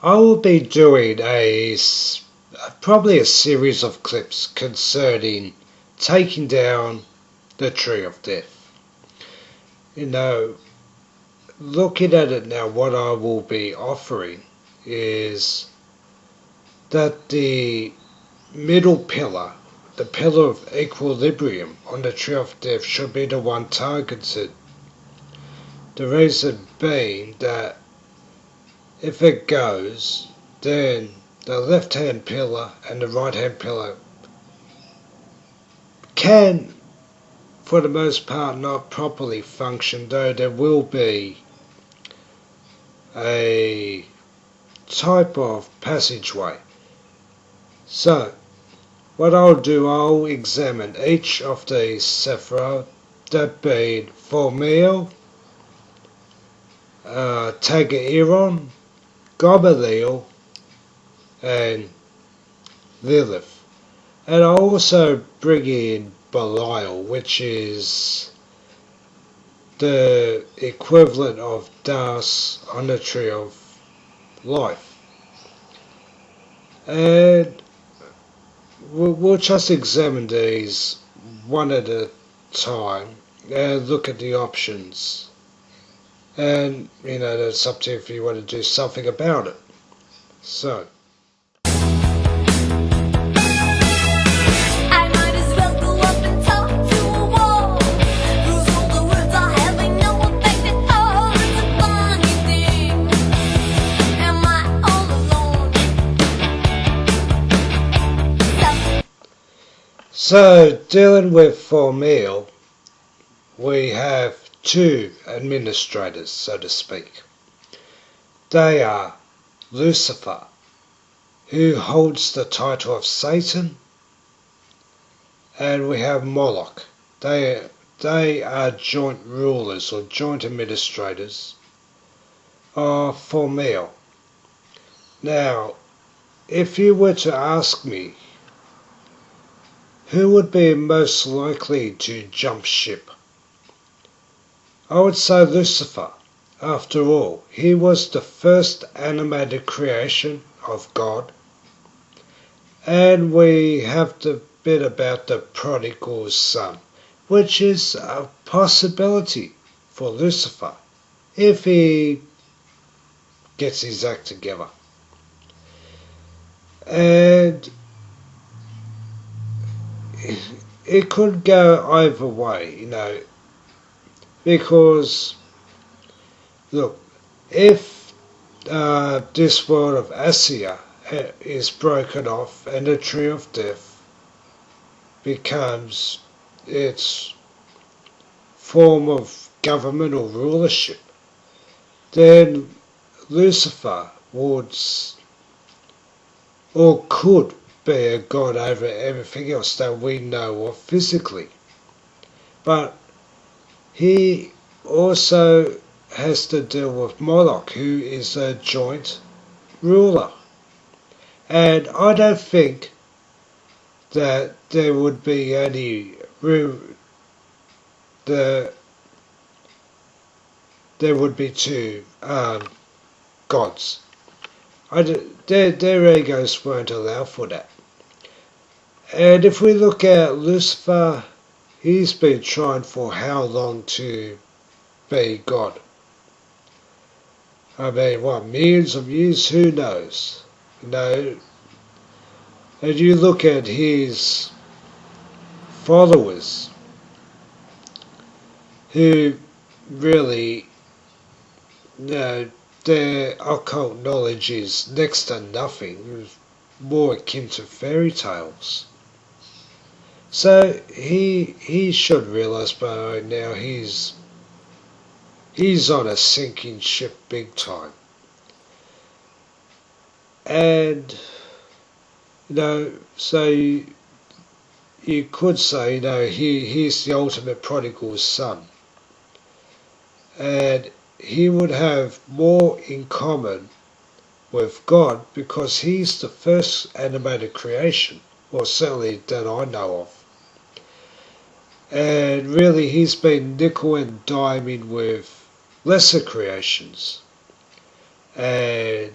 I will be doing probably a series of clips concerning taking down the tree of death. Looking at it now, what I will be offering is that the middle pillar, the pillar of equilibrium on the tree of death, should be the one targeted. The reason being that if it goes, then the left-hand pillar and the right-hand pillar can, for the most part, not properly function, though there will be a type of passageway. So, what I'll do, I'll examine each of these sephira, that being Thaumiel, Tagairon, Gobelil, and Lilith. And I'll also bring in Belial, which is the equivalent of Das on the tree of life. And we'll just examine these one at a time and look at the options. And, that's up to you if you want to do something about it. So. So, dealing with Thaumiel, we have two administrators, so to speak. They are Lucifer, who holds the title of Satan, and we have Moloch. They are joint rulers or joint administrators of Thaumiel. Now, if you were to ask me, who would be most likely to jump ship? I would say Lucifer. After all, he was the first animated creation of God. And we have the bit about the prodigal son, which is a possibility for Lucifer if he gets his act together. And it could go either way, because, look, if this world of Asia is broken off and the tree of death becomes its form of government or rulership, then Lucifer would or could be a god over everything else that we know of physically. But he also has to deal with Moloch, who is a joint ruler. And I don't think that there would be any there would be two gods. Their egos won't allow for that. And if we look at Lucifer, he's been trying for how long to be God? I mean, what, millions of years? Who knows? And you look at his followers, who really, their occult knowledge is next to nothing, more akin to fairy tales. So he should realise by now he's on a sinking ship big time. And so you could say, he's the ultimate prodigal son. And he would have more in common with God because he's the first animated creation, or certainly that I know of. And really he's been nickel and diming with lesser creations. And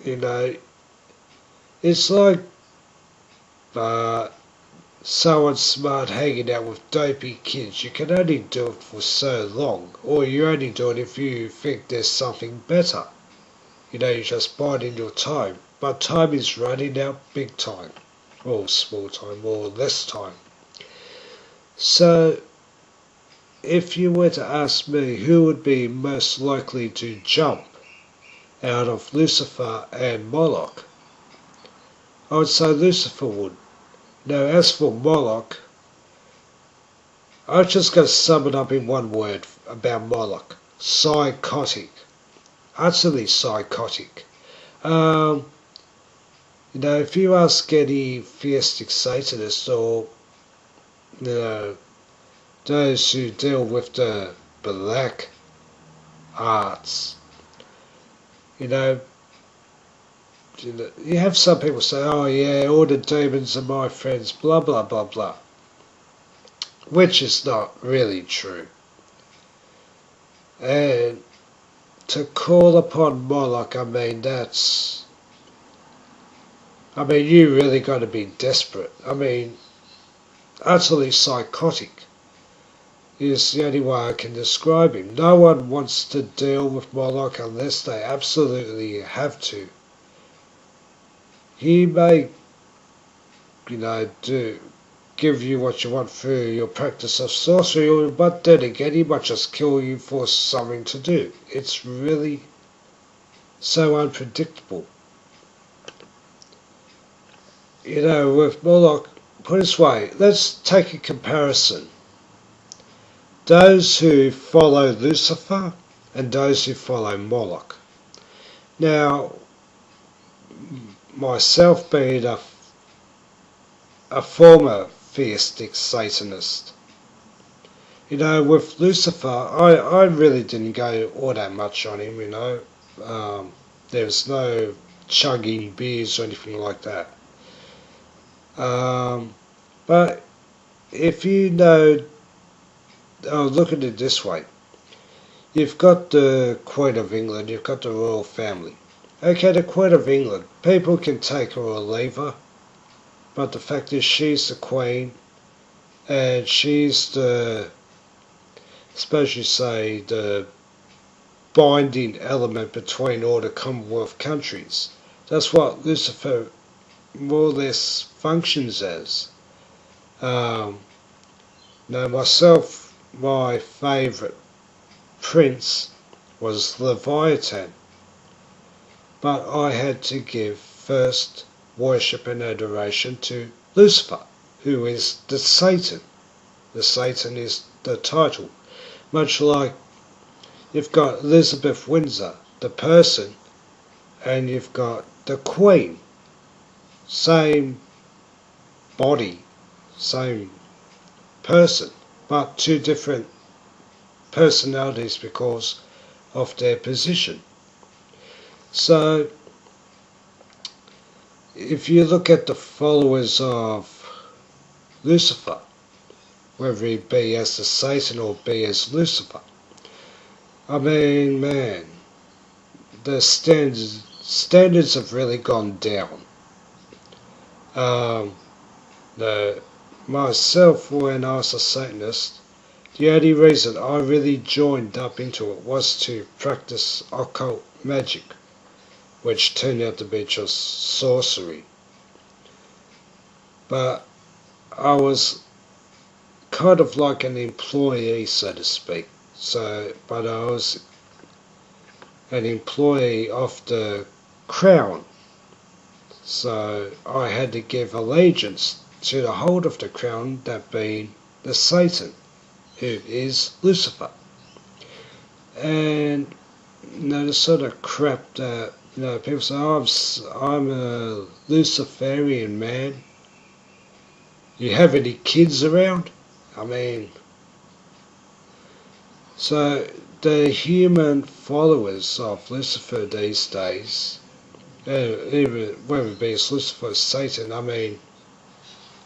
You know, it's like someone smart hanging out with dopey kids. You can only do it for so long, or you only do it if you think there's something better. You know, you're just biding your time. But time is running out big time, or small time, or less time. So, if you were to ask me who would be most likely to jump out of Lucifer and Moloch, I would say Lucifer would. Now, as for Moloch, I'm just going to sum it up in one word about Moloch. Psychotic. Utterly psychotic. You know, if you ask any theistic Satanists or, you know, those who deal with the black arts, you know, you have some people say, oh yeah, all the demons are my friends, blah blah blah blah, which is not really true. And to call upon Moloch, I mean, you really got to be desperate. I mean, utterly psychotic is the only way I can describe him. No one wants to deal with Moloch unless they absolutely have to. He may, you know, give you what you want through your practice of sorcery, but then again, he might just kill you for something to do. It's really so unpredictable. You know, with Moloch, put it this way, let's take a comparison. Those who follow Lucifer and those who follow Moloch. Now, myself being a former theistic Satanist, you know, with Lucifer, I really didn't go all that much on him, you know. There was no chugging beers or anything like that. But if you know, look at it this way. You've got the Queen of England, you've got the royal family. Okay, the Queen of England, people can take her or leave her, but the fact is she's the Queen, and she's the, suppose you say, the binding element between all the Commonwealth countries. That's what Lucifer more or less functions as. Now myself, my favourite prince was Leviathan, but I had to give first worship and adoration to Lucifer, who is the Satan. The Satan is the title. Much like you've got Elizabeth Windsor, the person, and you've got the Queen. Same body, same person, but two different personalities because of their position. So, if you look at the followers of Lucifer, whether he be as the Satan or be as Lucifer, I mean, man, the standards have really gone down. Myself, when I was a Satanist, the only reason I really joined up into it was to practice occult magic, which turned out to be just sorcery. But I was kind of like an employee, so to speak. But I was an employee of the Crown. So I had to give allegiance to the hold of the crown, that being the Satan, who is Lucifer. And you know, the sort of crap that, you know, people say, oh, I'm a Luciferian man. You have any kids around? I mean, so the human followers of Lucifer these days, even whether it be Lucifer or Satan, I mean,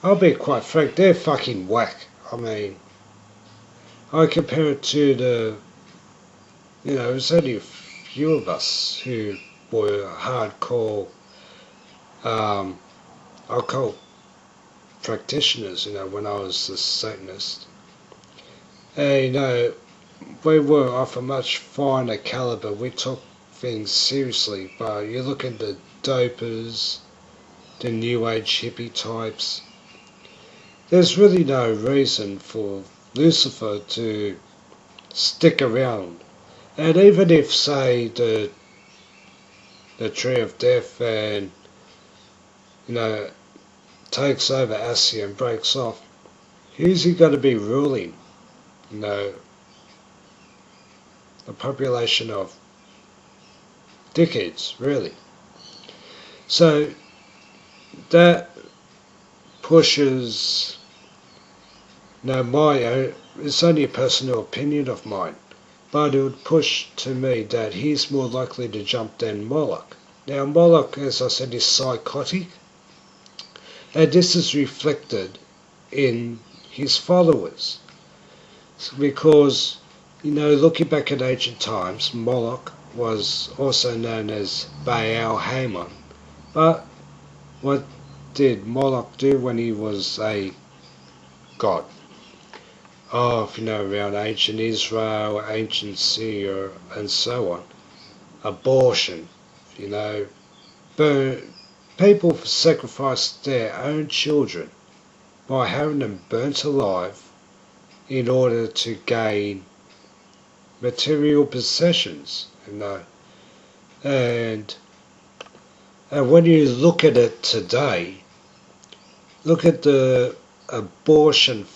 I'll be quite frank, they're fucking whack. I mean, I compare it to the, you know, there's only a few of us who were hardcore occult practitioners, when I was a Satanist. And, we were of a much finer caliber. We took things seriously, but you look at the dopers, the new age hippie types, there's really no reason for Lucifer to stick around. And even if, say, the tree of death and, takes over Asia and breaks off, who's he going to be ruling? A population of dickheads, really. So that pushes, it's only a personal opinion of mine, but it would push to me that he's more likely to jump than Moloch. Now Moloch, as I said, is psychotic, and this is reflected in his followers. Because, looking back at ancient times, Moloch was also known as Baal Haman. But what did Moloch do when he was a god? Around ancient Israel, ancient Syria, and so on. Abortion, people sacrificed their own children by having them burnt alive in order to gain material possessions, and when you look at it today, look at the abortion,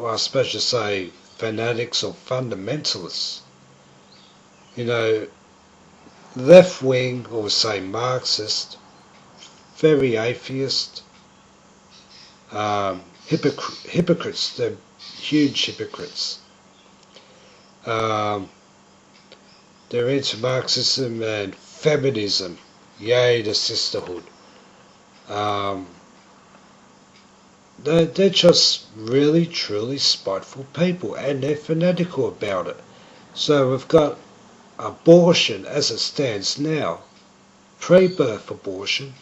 I suppose you say, fanatics or fundamentalists, left wing or say Marxist, very atheist, hypocrites, they're huge hypocrites. They're into Marxism and feminism, yay the sisterhood. They're just really truly spiteful people, and they're fanatical about it. So we've got abortion as it stands now, pre-birth abortion,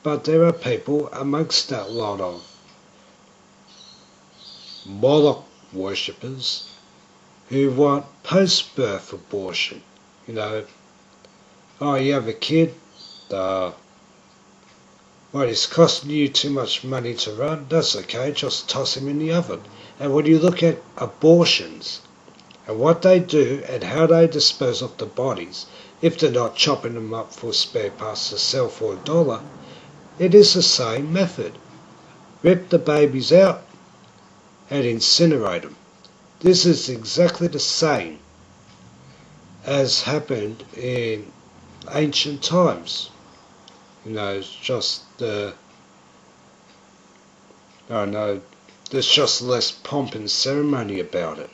but there are people amongst that lot of Moloch worshippers who want post-birth abortion. You have a kid, it's costing you too much money to run, that's okay, just toss him in the oven. And when you look at abortions and what they do and how they dispose of the bodies, if they're not chopping them up for spare parts to sell for $1, it is the same method. Rip the babies out and incinerate them. This is exactly the same as happened in ancient times. It's just there's just less pomp and ceremony about it.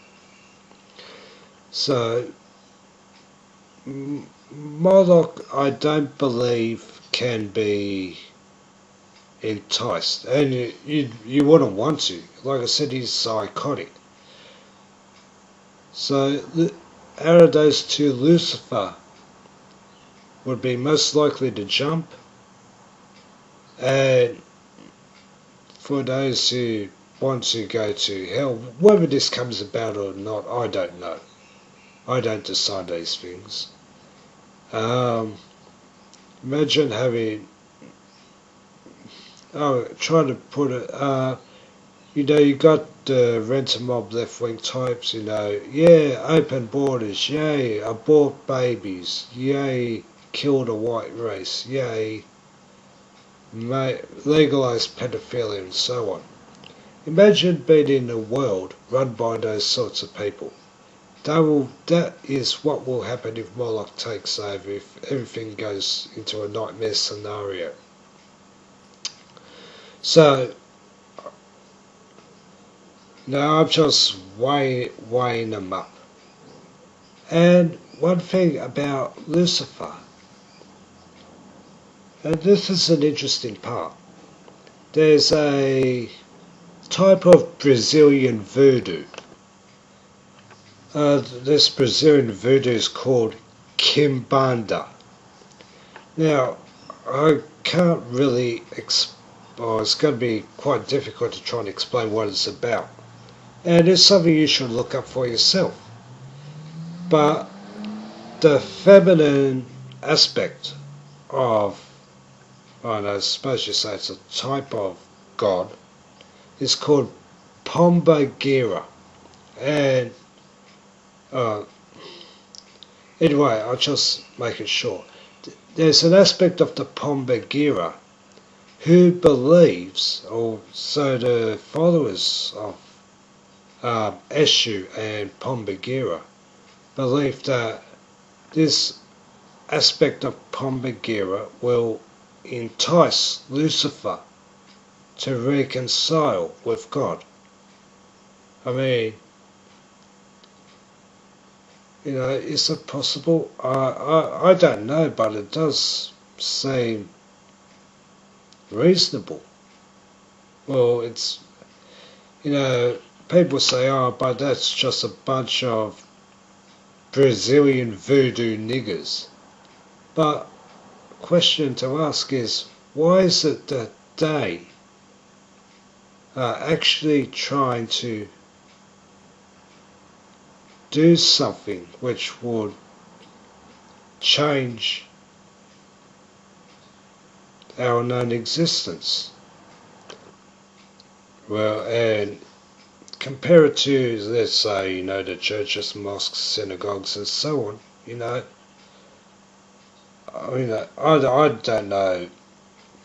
So Moloch, I don't believe, can be enticed, and you wouldn't want to. Like I said, he's psychotic. So out of those two, Lucifer would be most likely to jump, and for those who want to go to hell, whether this comes about or not, I don't know. I don't decide these things. Imagine having, trying to put it, you got the rent-a-mob left-wing types, open borders, yay, abort babies, yay, kill the white race, yay, legalize pedophilia and so on. Imagine being in a world run by those sorts of people. That is what will happen if Moloch takes over, if everything goes into a nightmare scenario. So, now I'm just weighing them up. And one thing about Lucifer, and this is an interesting part, there's a type of Brazilian voodoo. This Brazilian voodoo is called Kimbanda. Now, I can't really or it's going to be quite difficult to try and explain what it's about. And it's something you should look up for yourself. But the feminine aspect of, I suppose you say it's a type of God, is called Pombagira. And anyway, I'll just make it short. There's an aspect of the Pombagira who believes, or so the followers of Eshu and Pombagira believe that this aspect of Pombagira will entice Lucifer to reconcile with God. I mean, is it possible? I don't know, but it does seem reasonable. Well, it's, people say, oh, but that's just a bunch of Brazilian voodoo niggers. But the question to ask is, why is it that they are actually trying to do something which would change our known existence? Well, and compare it to, let's say, the churches, mosques, synagogues, and so on. I don't know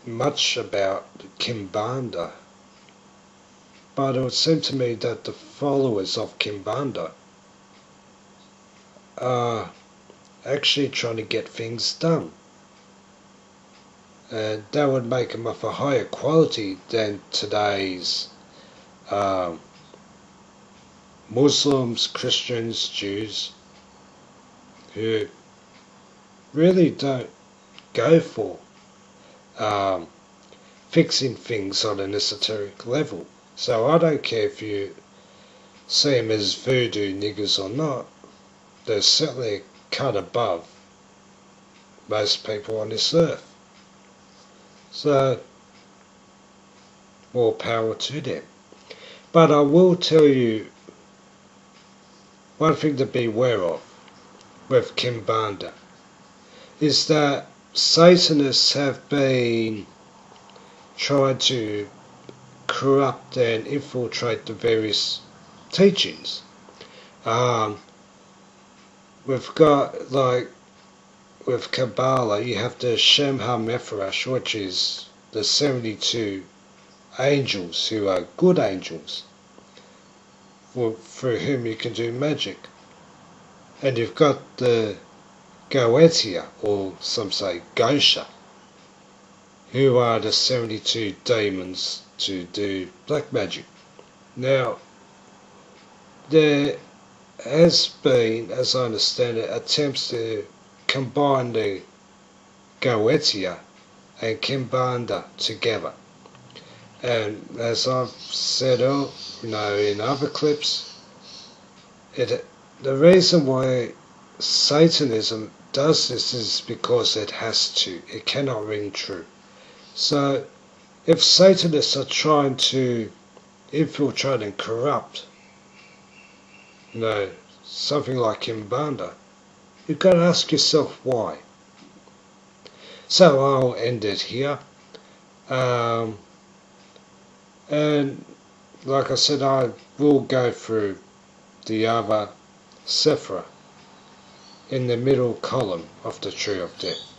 much about Kimbanda, but it would seem to me that the followers of Kimbanda are actually trying to get things done. And that would make them of a higher quality than today's Muslims, Christians, Jews, who really don't go for fixing things on an esoteric level. So I don't care if you see them as voodoo niggers or not, they're certainly a cut above most people on this earth. So, more power to them. But I will tell you one thing to beware of with Kimbanda is that Satanists have been trying to corrupt and infiltrate the various teachings. We've got, like, with Kabbalah, you have the Shem HaMephorash, which is the 72 angels who are good angels, through whom you can do magic. And you've got the Goetia, or some say Gosha, who are the 72 demons to do black magic. Now, there has been, as I understand it, attempts to combine the Goetia and Kimbanda together. And as I've said in other clips, the reason why Satanism does this is because it has to. It cannot ring true. So if Satanists are trying to infiltrate and corrupt, something like Kimbanda, you've got to ask yourself why. So I'll end it here. And like I said, I will go through the other sephira in the middle column of the Tree of Death.